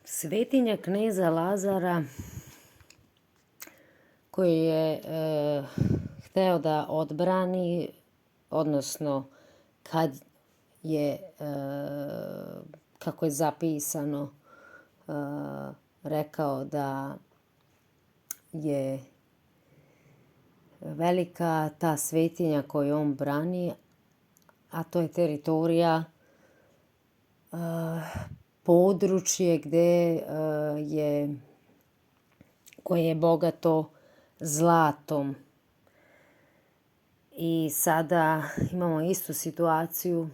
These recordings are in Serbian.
Svetinja kneza Lazara koji je hteo da odbrani, odnosno kad je, kako je zapisano, rekao da je velika ta svetinja koju on brani, a to je teritorija, područje koje je bogato zlatom. I sada imamo istu situaciju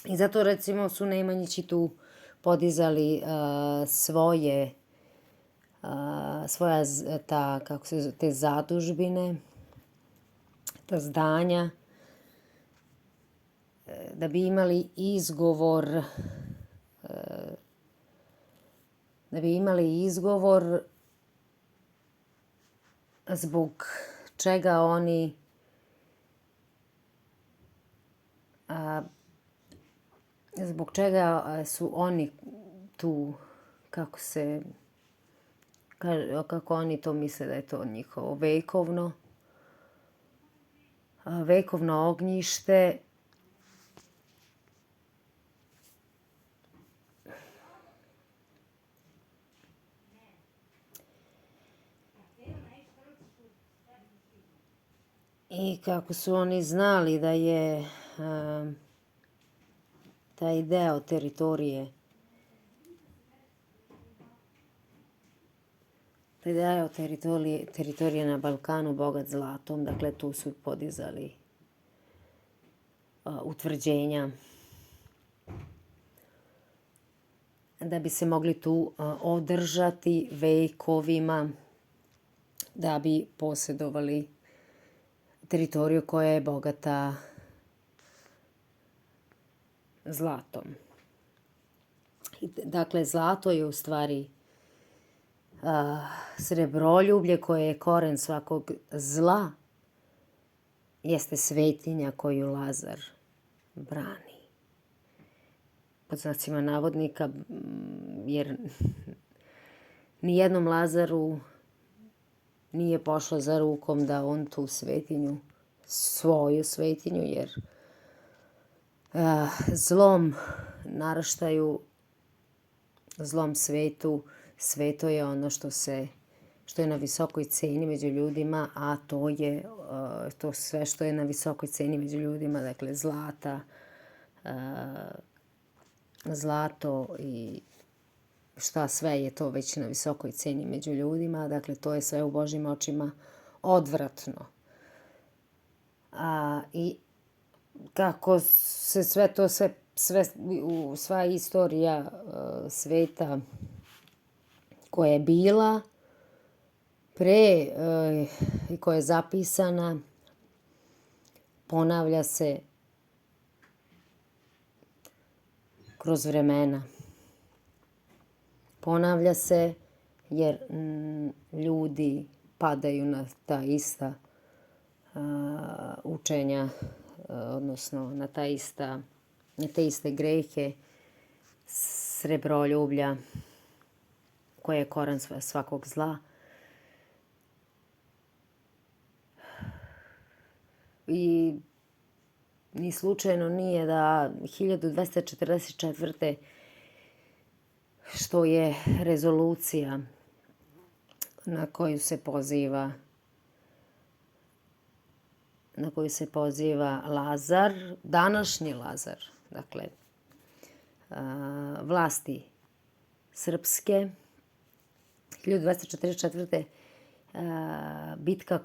i zato recimo su Nemanjići tu podizali te zadužbine, ta zdanja, da bi imali izgovor zbog čega su oni tu, kako oni to misle da je to njihovo vekovno ognjište. I kako su oni znali da je taj deo teritorije na Balkanu bogat zlatom, dakle tu su podizali utvrđenja da bi se mogli tu održati vekovima, da bi posjedovali teritoriju koja je bogata zlatom. Dakle, zlato je u stvari srebroljublje koje je koren svakog zla, jeste svetinja koju Lazar brani. Pod znacima navodnika, jer nijednom Lazaru nije pošlo za rukom da on tu svetinju, svoju svetinju, jer zlom naraštaju, zlom svetu, sveto je ono što je na visokoj ceni među ljudima, a to je to sve što je na visokoj ceni među ljudima, dakle zlato i šta sve je to već na visokoj ceni među ljudima, dakle to je sve u Božjim očima odvratno. I kako se sva istorija sveta koja je bila pre i koja je zapisana, ponavlja se kroz vremena. Ponavlja se jer ljudi padaju na ta ista učenja, odnosno na te iste grehe srebroljublja koje je koren svakog zla. I ni slučajno nije da 1244. što je rezolucija na koju se poziva Lazar, današnji Lazar, dakle, vlasti srpske, 1244. Bitka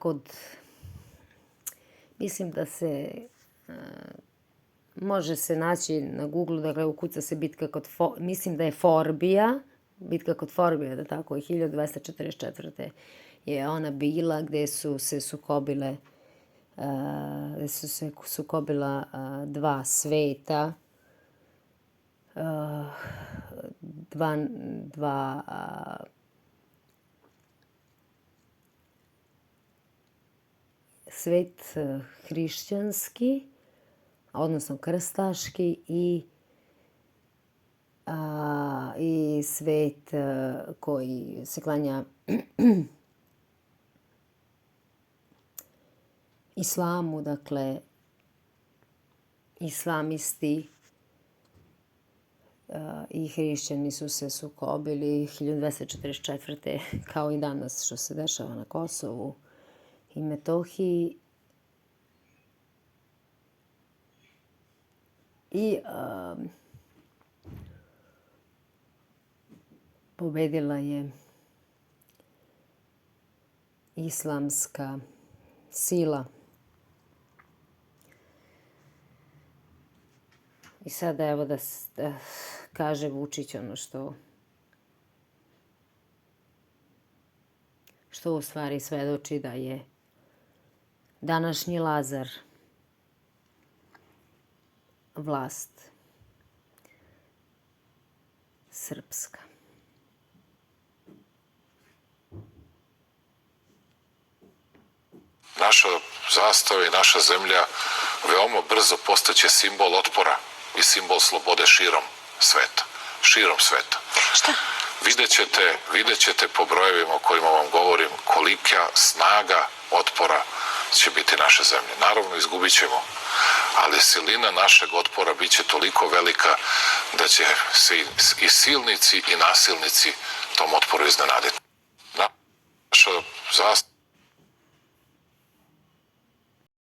mislim da se, može se naći na Google, dakle, ukuca se bitka mislim da je bitka kod Forbija, da tako, 1244. je ona bila gde su se sukobila dva sveta, svet hrišćanski, odnosno krstaški i svet koji se klanja islamu, dakle, islamisti i hrišćani su se sukobili 1244. kao i danas što se dešava na Kosovu i Metohiji. I pobedila je islamska sila. I sada evo da kaže Vučić ono što u stvari svedoči da je današnji Lazar vlast srpska. Naša zastava i naša zemlja veoma brzo postaće simbol otpora i simbol slobode širom sveta. Širom sveta. Šta? Vidjet ćete po brojevima o kojima vam govorim kolika snaga otpora će biti naše zemlje. Naravno, izgubit ćemo, ali silina našeg otpora bit će toliko velika da će se i silnici i nasilnici tom otporu iznenaditi. Naša zastava